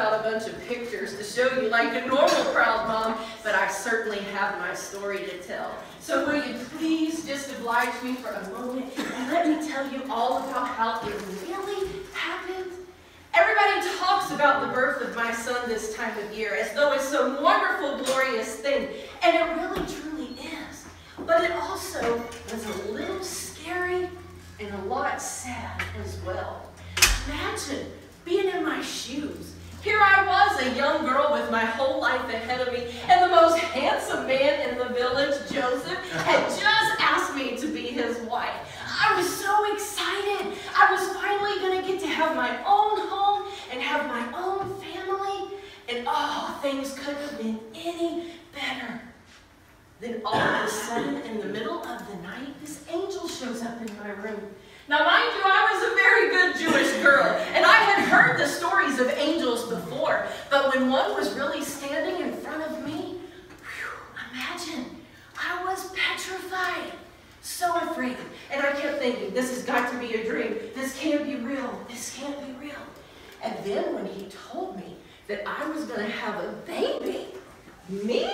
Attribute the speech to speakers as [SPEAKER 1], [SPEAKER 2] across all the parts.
[SPEAKER 1] out a bunch of pictures to show you like a normal proud mom, but I certainly have my story to tell. So will you please just oblige me for a moment and let me tell you all about how it really happened? Everybody talks about the birth of my son this time of year as though it's some wonderful, glorious thing, and it really truly is. But it also was a little scary and a lot sad as well. Imagine being in my shoes. Here I was, a young girl with my whole life ahead of me, and the most handsome man in the village, Joseph, had just asked me to be his wife. I was so excited. I was finally going to get to have my own home and have my own family, and oh, things couldn't have been any better. Then all of a sudden, in the middle of the night, this angel shows up in my room. Now, mind you, I was a very good Jewish girl, and I had heard the stories of angels before, but when one was really standing in front of me, imagine, I was petrified, so afraid. And I kept thinking, this has got to be a dream. This can't be real. This can't be real. And then when he told me that I was going to have a baby, me?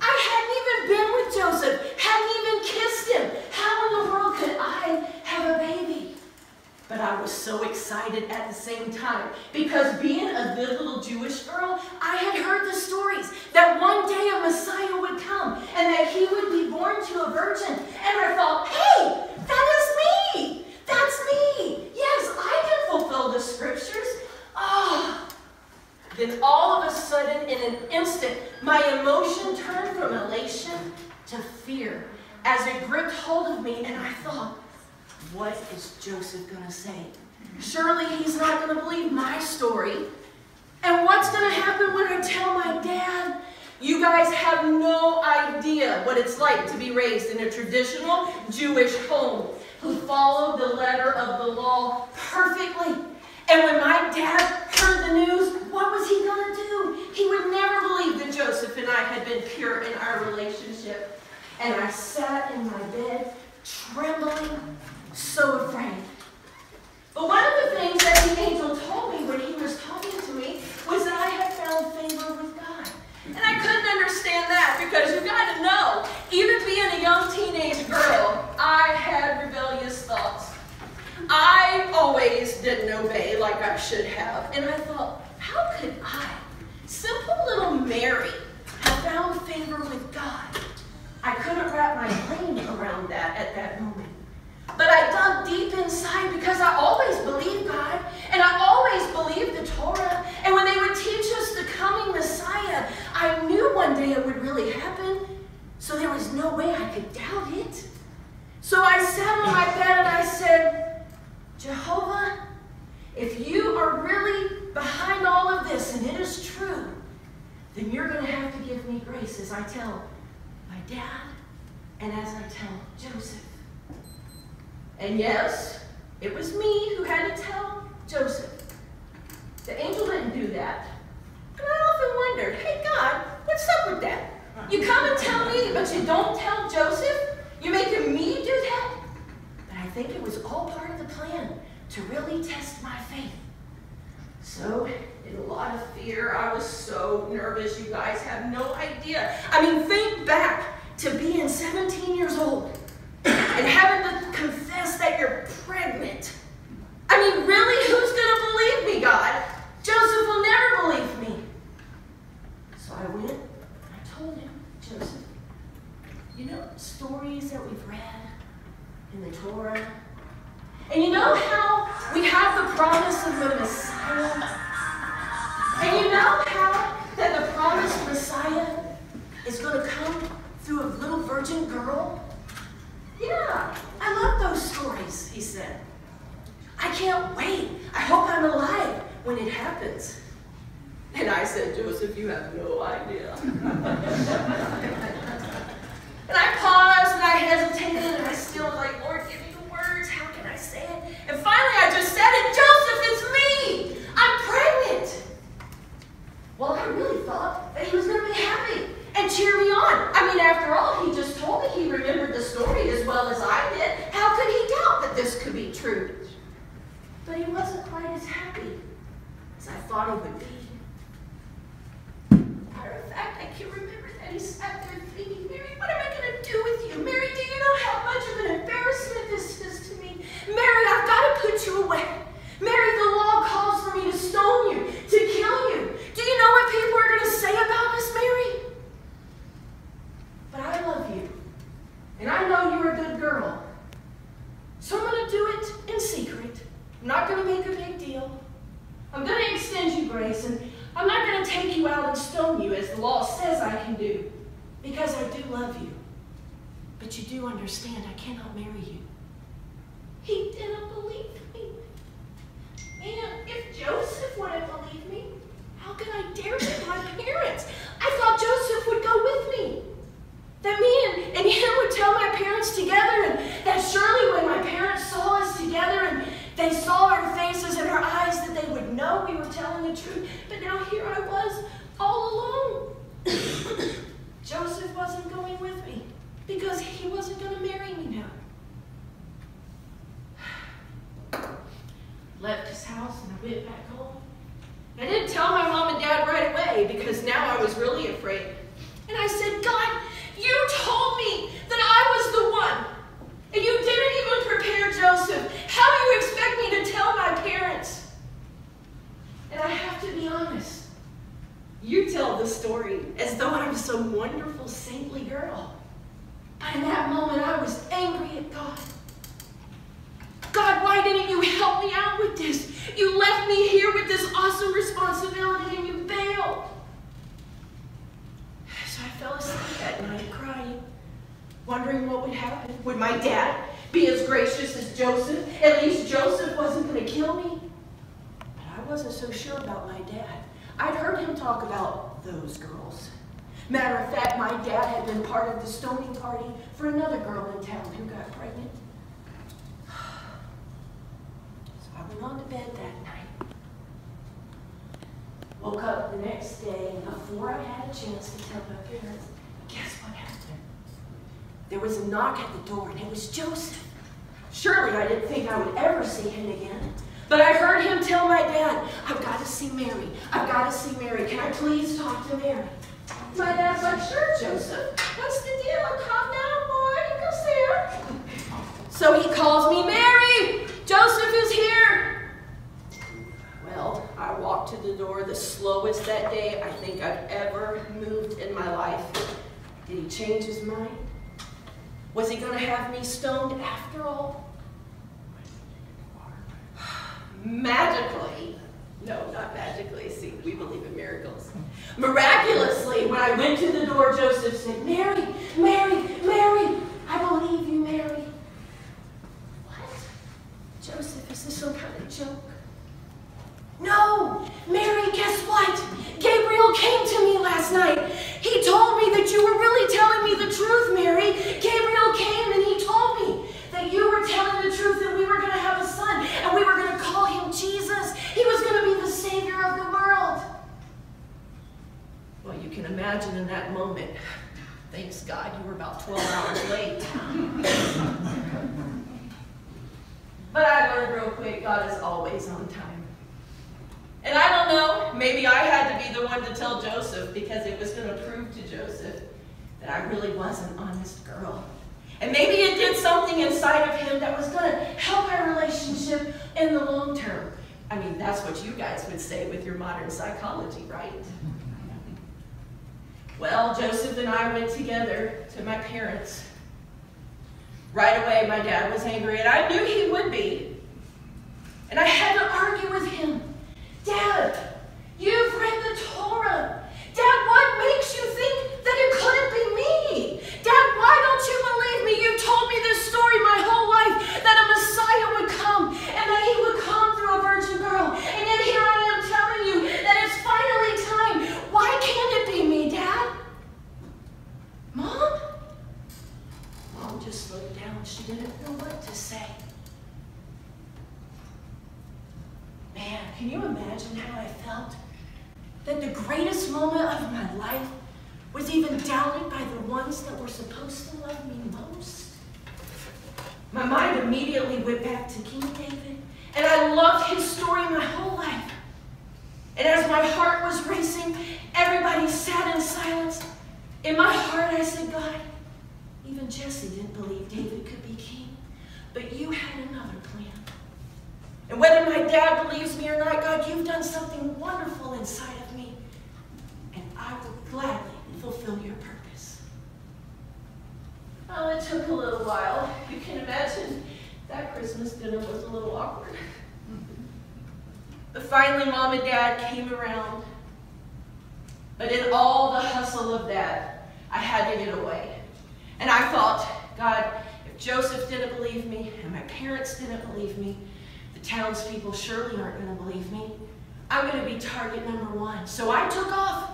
[SPEAKER 1] I hadn't even been with Joseph, hadn't even kissed him. How in the world could I have a baby? But I was so excited at the same time because being a good little Jewish girl, I had heard the stories that one day a Messiah would come and that he would be born to a virgin. And I thought, hey, that is me. That's me. Yes, I can fulfill the scriptures. Oh. Then all of a sudden, in an instant, my emotion turned from elation to fear as it gripped hold of me, and I thought, what is Joseph going to say? Surely he's not going to believe my story. And what's going to happen when I tell my dad? You guys have no idea what it's like to be raised in a traditional Jewish home who followed the letter of the law perfectly. And when my dad heard the news, what was he going to do? He would never believe that Joseph and I had been pure in our relationship. And I sat in my bed, trembling, so afraid. But one of the things that the angel told me when he was talking to me was that I had found favor with God. And I couldn't understand that because you got to know, even being a young teenage girl, I had rebellious thoughts. I always didn't obey like I should have. And I thought, how could I, simple little Mary, have found favor with God? I couldn't wrap my brain around that at that moment. But I dug deep inside because I always believed God, and I always believed the Torah. And when they would teach us the coming Messiah, I knew one day it would really happen. So there was no way I could doubt it. So I sat on my bed and I said, Jehovah, if you are really behind all of this and it is true, then you're going to have to give me grace as I tell my dad and as I tell Joseph. And yes, it was me who had to tell Joseph. The angel didn't do that. And I often wondered, hey God, what's up with that? You come and tell me, but you don't tell Joseph? You're making me do that? But I think it was all part of the plan to really test my faith. So, in a lot of fear, I was so nervous, you guys have no idea. I mean, think back to being 17 years old and having to confess that you're pregnant. I mean, really, who's going to believe me, God? Joseph will never believe me. So I went and I told him, Joseph, you know stories that we've read in the Torah? And you know how we have the promise of the Messiah? And you know how that the promised Messiah is going to come through a little virgin girl? Yeah, I love those stories, he said. I can't wait. I hope I'm alive when it happens. And I said, Joseph, you have no idea. And I paused and I hesitated and I still was like, Lord, give me the words. How can I say it? And finally I just said it, Joseph, it's me. I'm pregnant. Well, I really thought that he was going to be happy and cheer me on. I mean, after all, he just told me he remembered the story as well as I did. How could he doubt that this could be true? But he wasn't quite as happy as I thought he would be. you out and stone you as the law says I can do, because I do love you. But you do understand I cannot marry you. He didn't believe me. And if Joseph wouldn't believe me, how could I dare tell my parents? I thought Joseph would go with me. That me and him would tell my parents together, and that surely when my parents saw us together and they saw our faces and our eyes, that they would know we were telling the truth. But now here I was, all alone. Joseph wasn't going with me because he wasn't going to marry me now. Left his house and I went back home. I didn't tell my mom and dad right away because now I was really afraid. And I said, God, you told me that I was the one. And you didn't even prepare Joseph. How do you expect me to tell my parents? And I have to be honest. You tell the story as though I'm some wonderful, saintly girl. But in that moment, I was angry at God. God, why didn't you help me out with this? You left me here with this awesome responsibility and you bailed. So I fell asleep that night crying, wondering what would happen. Would my dad be as gracious as Joseph? At least Joseph wasn't going to kill me. But I wasn't so sure about my dad. I'd heard him talk about those girls. Matter of fact, my dad had been part of the stoning party for another girl in town who got pregnant. So I went on to bed that night. Woke up the next day, and before I had a chance to tell my parents, guess what happened? There was a knock at the door, and it was Joseph. Surely I didn't think I would ever see him again. But I heard him tell my dad, I've got to see Mary. I've got to see Mary. Can I please talk to Mary? My dad's like, sure, Joseph. What's the deal? Calm down, boy. You go see her. So he calls me, Mary! Joseph is here! Well, I walked to the door the slowest that day I think I've ever moved in my life. Did he change his mind? Was he going to have me stoned after all? Magically. No, not magically. See, we believe in miracles. Miraculously, when I went to the door, Joseph said, Mary, Mary, Mary, I believe you, Mary. What? Joseph, is this some kind of joke? No, Mary, guess what? Gabriel came to me last night. He told me that you were really telling me the truth, Mary. Gabriel came and he told me that you were telling the truth, that we were going to have a son and we were going to call him Jesus. He was going to be the Savior of the world. Well, you can imagine in that moment, thanks God, you were about 12 hours late. But I learned real quick, God is always on time. And I don't know, maybe I had to be the one to tell Joseph because it was going to prove to Joseph that I really was an honest girl. And maybe it did something inside of him that was going to help our relationship in the long term. I mean, that's what you guys would say with your modern psychology, right? Well, Joseph and I went together to my parents. Right away, my dad was angry, and I knew he would be. And I had to argue with him. Dad, you've read the Torah. Dad, what makes you think that it couldn't be me? Dad, why don't you believe me? You told me this story my whole life, that a Messiah would come, and that he would come through a virgin girl. And yet here I am telling you that it's finally time. Why can't it be me, Dad? Mom? Mom just slowed down. She didn't know what to say. Man, can you imagine how I felt? That the greatest moment of my life was even doubted by the ones that were supposed to love me most? My mind immediately went back to King David, and I loved his story my whole life. And as my heart was racing, everybody sat in silence. In my heart, I said, God, even Jesse didn't believe David could be king, but you had another plan. And whether my dad believes me or not, God, you've done something wonderful inside of me, and I will gladly fulfill your purpose. Well, it took a little while. You can imagine that Christmas dinner was a little awkward. But finally, Mom and Dad came around. But in all the hustle of that, I had to get away. And I thought, God, if Joseph didn't believe me, and my parents didn't believe me, the townspeople surely aren't going to believe me. I'm going to be target number one. So I took off.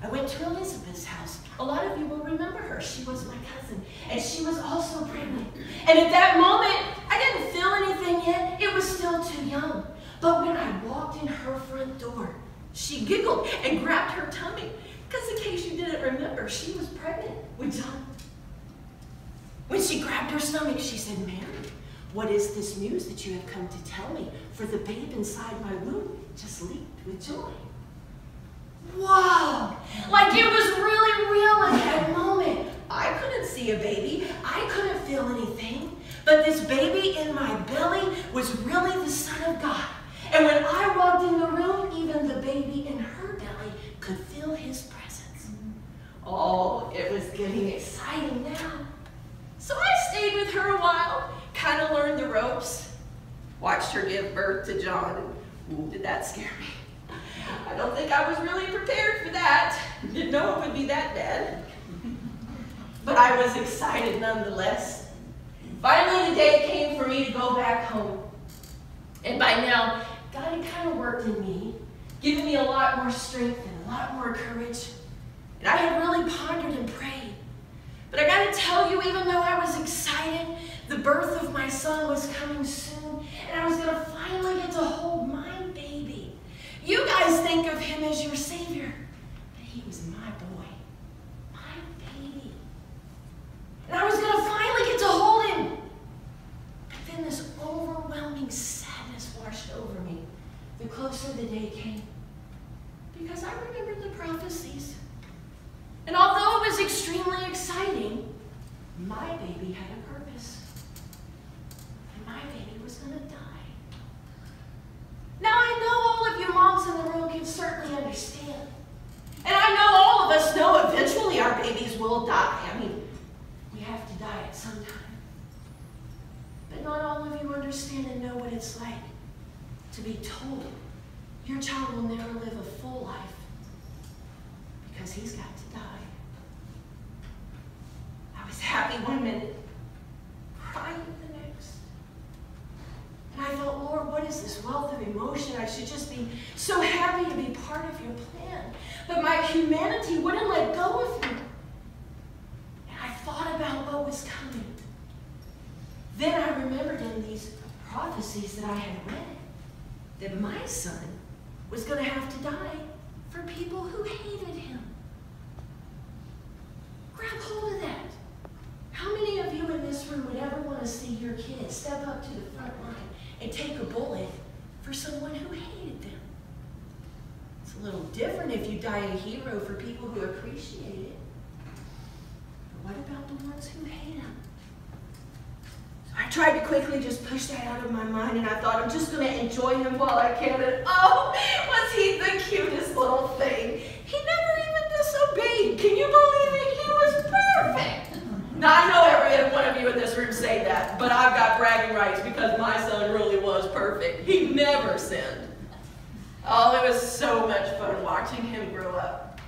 [SPEAKER 1] I went to Elizabeth's house. A lot of you will remember her. She was my cousin, and she was also pregnant. And at that moment, I didn't feel anything yet. It was still too young. But when I walked in her front door, she giggled and grabbed her tummy. Because in case you didn't remember, she was pregnant with John. When she grabbed her stomach, she said, Mary, what is this news that you have come to tell me? For the babe inside my womb just leaped with joy. Wow! Like it was really real in that moment. I couldn't see a baby. I couldn't feel anything. But this baby in my belly was really the Son of God. And when I walked in the room, even the baby in her belly could feel his presence. Oh, it was getting exciting now. So I stayed with her a while, kind of learned the ropes, watched her give birth to John. Ooh, did that scare me? I don't think I was really prepared for that. Didn't know it would be that bad. But I was excited nonetheless. Finally, the day came for me to go back home. And by now, God had kind of worked in me, given me a lot more strength and a lot more courage. And I had really pondered and prayed. But I got to tell you, even though I was excited, the birth of my son was coming soon, and I was going to finally get to hold my baby. You guys think of him as your Savior, but he was my boy, my baby. And I was going to finally get to hold him. But then this overwhelming sadness washed over me the closer the day came, because I remembered the prophecies. And although it was extremely exciting, my baby had a purpose. And my baby was going to die. Now I know all of you moms in the room can certainly understand. And I know all of us know eventually our babies will die. I mean, we have to die at some time. But not all of you understand and know what it's like to be told your child will never live a full life because he's got to die. I was happy one minute, crying the next. And I thought, Lord, what is this wealth of emotion? I should just be so happy to be part of your plan. But my humanity wouldn't let go of me. And I thought about what was coming. Then I remembered in these prophecies that I had read that my son was going to have to die for people who hated him. Grab hold of that. How many of you in this room would ever want to see your kids step up to the front line and take a bullet for someone who hated them? It's a little different if you die a hero for people who appreciate it. But what about the ones who hate them? I tried to quickly just push that out of my mind, and I thought, I'm just going to enjoy him while I can. And oh, was he the cutest little thing. He never even disobeyed. Can you believe it? He was perfect. Now, I know every one of you in this room say that, but I've got bragging rights because my son really was perfect. He never sinned. Oh, it was so much fun watching him grow up.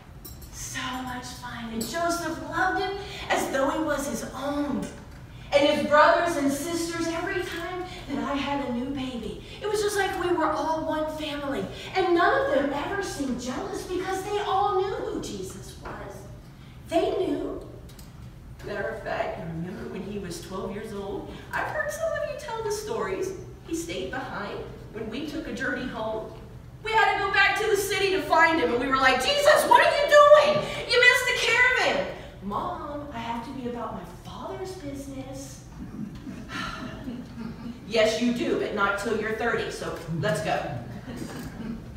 [SPEAKER 1] So much fun. And Joseph loved him as though he was his own. And his brothers and sisters, every time that I had a new baby, it was just like we were all one family. And none of them ever seemed jealous because they all knew who Jesus was. They knew. Matter of fact, I remember when he was 12 years old, I've heard some of you tell the stories. He stayed behind when we took a journey home. We had to go back to the city to find him, and we were like, Jesus, what are you doing? You missed the caravan. Mom, I have to be about my Father's business. Yes, you do, but not till you're 30, so let's go.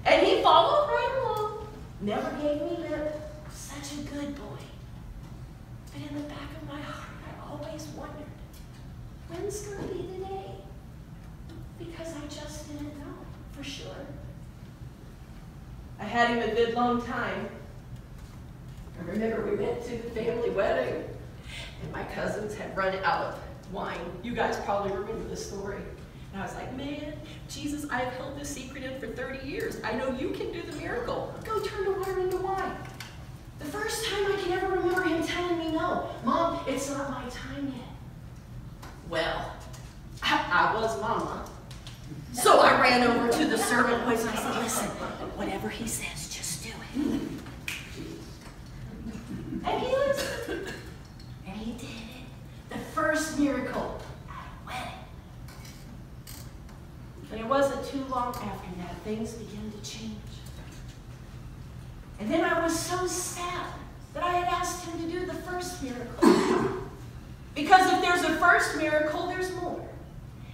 [SPEAKER 1] And he followed right along, never gave me lip. Such a good boy. But in the back of my heart, I always wondered, when's going to be the day? Because I just didn't know for sure. I had him a good long time. I remember we went to the family wedding, and my cousins had run out of wine. You guys probably remember this story. And I was like, man, Jesus, I've held this secret in for 30 years. I know you can do the miracle. Go turn the water into wine. servant voice, and I said, listen, whatever he says, just do it. And he listened. And he did it. The first miracle at a wedding. And it wasn't too long after that, things began to change. And then I was so sad that I had asked him to do the first miracle. Because if there's a first miracle, there's more.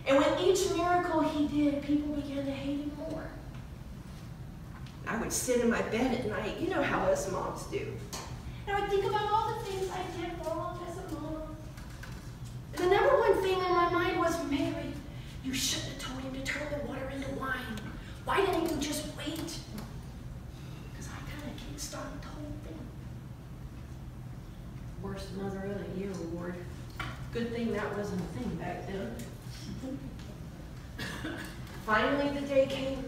[SPEAKER 1] And with each miracle he did, people began to hate him more. I would sit in my bed at night, you know how us moms do. And I would think about all the things I did wrong as a mom. And the number one thing on my mind was, Mary, you shouldn't have told him to turn the water into wine. Why didn't you just wait? Because I kind of kick-started the whole thing. Worst mother of the year award. Good thing that wasn't a thing back then. Finally, the day came.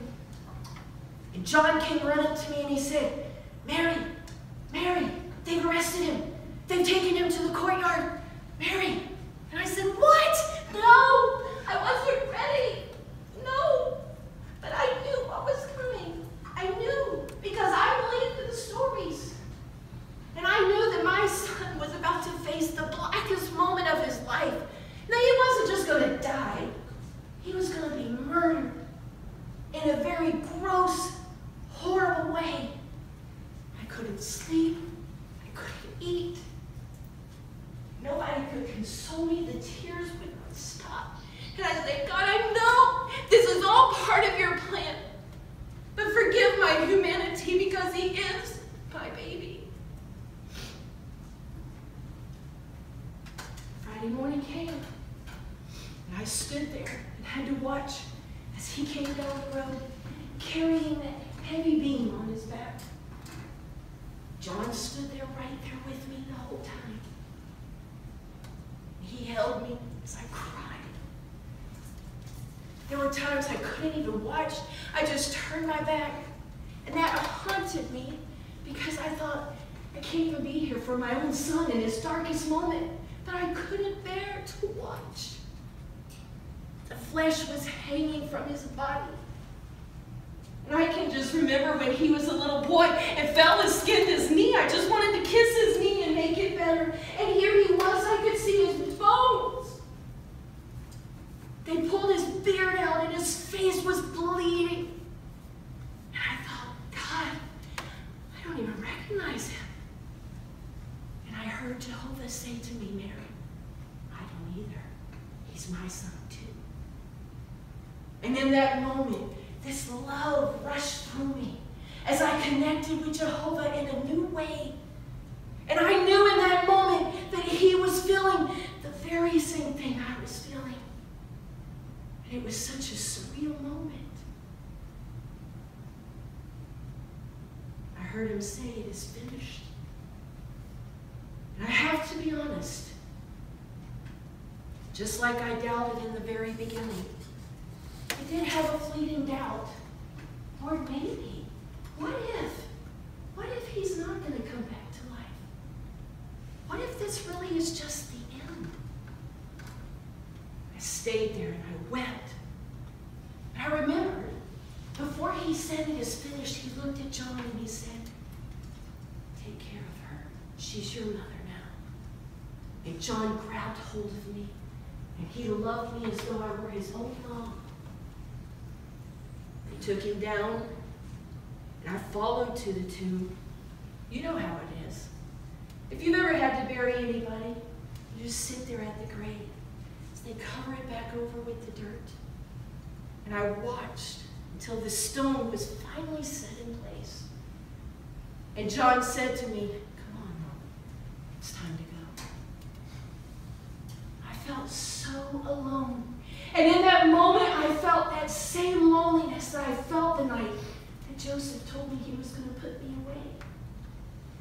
[SPEAKER 1] And John came running up to me and he said, Mary, Mary, they've arrested him. They've taken him to the courtyard. Mary. And I said, what? No, I wasn't ready. No. But I knew what was coming. I knew because I believed in the stories. And I knew that my son was about to face the blackest moment of his life. Now, he wasn't just going to die. He was going to be murdered in a very gross, horrible way. I couldn't sleep. I couldn't eat. Nobody could console me. The tears would not stop. And I said, God, I know this is all part of your plan. But forgive my humanity because he is my baby. Friday morning came. And I stood there and had to watch as he came down the road carrying that heavy beam on his back. John stood there right there with me the whole time. He held me as I cried. There were times I couldn't even watch. I just turned my back. And that haunted me because I thought, I can't even be here for my own son in his darkest moment. But I couldn't bear to watch. The flesh was hanging from his body. And I can just remember when he was a little boy and fell and skinned his knee. I just wanted to kiss his knee and make it better. And here he was. I could see his bones. They pulled his beard out and his face was bleeding. And I thought, God, I don't even recognize him. And I heard Jehovah say to me, Mary, I don't either. He's my son too. And in that moment, this love rushed through me as I connected with Jehovah in a new way. And I knew in that moment that he was feeling the very same thing I was feeling. And it was such a surreal moment. I heard him say, it is finished. And I have to be honest, just like I doubted in the very beginning, I did have a fleeting doubt. Lord, maybe. What if he's not going to come back to life? What if this really is just the end? I stayed there and I wept. And I remembered, before he said it is finished, he looked at John and he said, take care of her. She's your mother now. And John grabbed hold of me and he loved me as though I were his own mom. They took him down, and I followed to the tomb. You know how it is. If you've ever had to bury anybody, you just sit there at the grave as they cover it back over with the dirt. And I watched until the stone was finally set in place. And John said to me, come on, Mom, it's time to go. I felt so alone. And in that moment, I felt that same loneliness that I felt the night that Joseph told me he was going to put me away.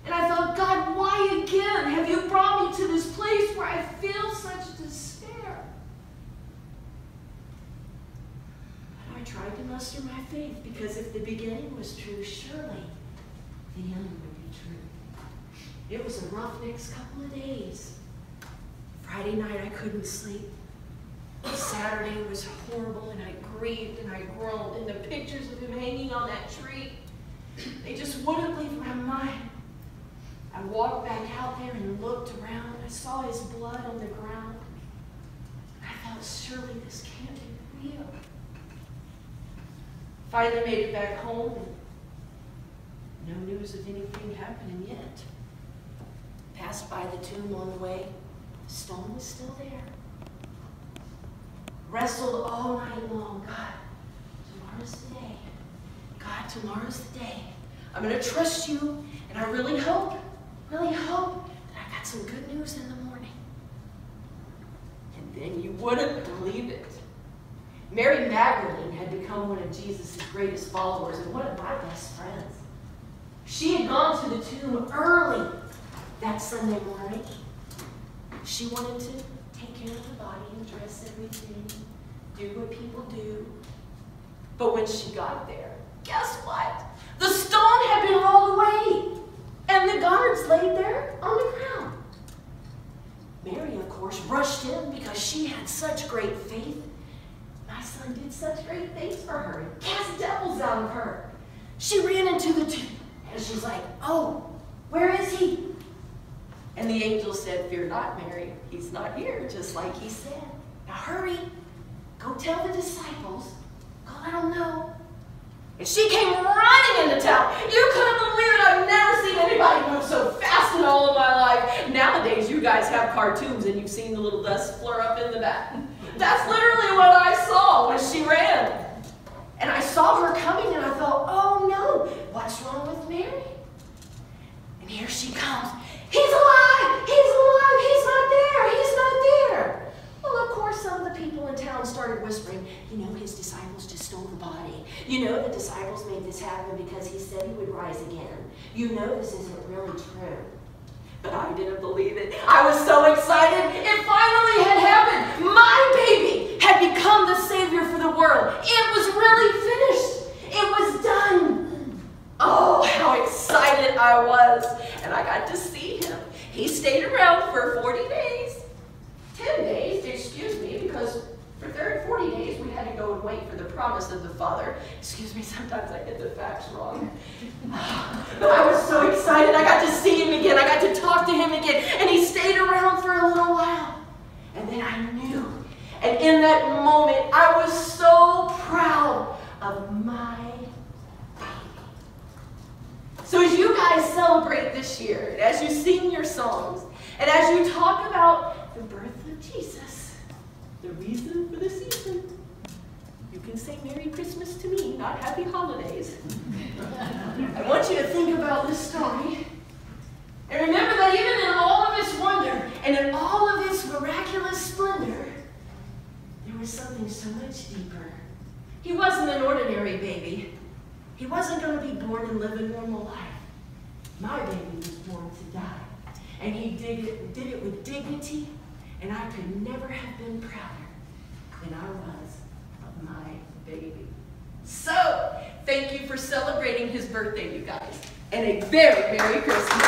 [SPEAKER 1] And I thought, God, why again have you brought me to this place where I feel such despair? But I tried to muster my faith because if the beginning was true, surely the end would be true. It was a rough next couple of days. Friday night, I couldn't sleep. Saturday was horrible, and I grieved and I groaned, and the pictures of him hanging on that tree, they just wouldn't leave my mind. I walked back out there and looked around. I saw his blood on the ground. I thought, surely this can't be real. Finally made it back home, and no news of anything happening yet. Passed by the tomb on the way. The stone was still there. Wrestled all night long. God, tomorrow's the day. God, tomorrow's the day. I'm going to trust you, and I really hope that I got some good news in the morning. And then you wouldn't believe it. Mary Magdalene had become one of Jesus' greatest followers and one of my best friends. She had gone to the tomb early that Sunday morning. She wanted to take care of the body and dress everything, do what people do. But when she got there, guess what? The stone had been rolled away, and the guards laid there on the ground. Mary, of course, rushed in because she had such great faith. My son did such great things for her and cast devils out of her. She ran into the tomb, and she's like, oh, where is he? And the angel said, fear not, Mary, he's not here, just like he said. Now hurry, go tell the disciples, go let them know. And she came running into town. You couldn't believe it. I've never seen anybody move so fast in all of my life. Nowadays, you guys have cartoons, and you've seen the little dust flare up in the back. That's literally what I saw when she ran. And I saw her coming, and I thought, oh no, what's wrong with Mary? And here she comes. He's alive! He's alive! He's not there! He's not there! Well, of course, some of the people in town started whispering, you know, his disciples just stole the body. You know, the disciples made this happen because he said he would rise again. You know this isn't really true. But I didn't believe it. I was so excited. It finally had happened. My baby had become the Savior for the world. It was really finished. It was done. Oh, how excited I was. And I got to see him. He stayed around for 40 days. 10 days, excuse me, because for 40 days we had to go and wait for the promise of the Father. Excuse me, sometimes I get the facts wrong. But I was so excited. I got to see him again. I got to talk to him again. And he stayed around for a little while. And then I knew. And in that moment, I was so proud of my baby. So as you guys celebrate this year, and as you sing your songs, and as you talk about the birth of Jesus, the reason for the season, you can say Merry Christmas to me, not Happy Holidays. I want you to think about this story. And remember that even in all of its wonder and in all of its miraculous splendor, there was something so much deeper. He wasn't an ordinary baby. He wasn't going to be born and live a normal life. My baby was born to die. And he did it with dignity, and I could never have been prouder than I was of my baby. So, thank you for celebrating his birthday, you guys. And a very Merry Christmas.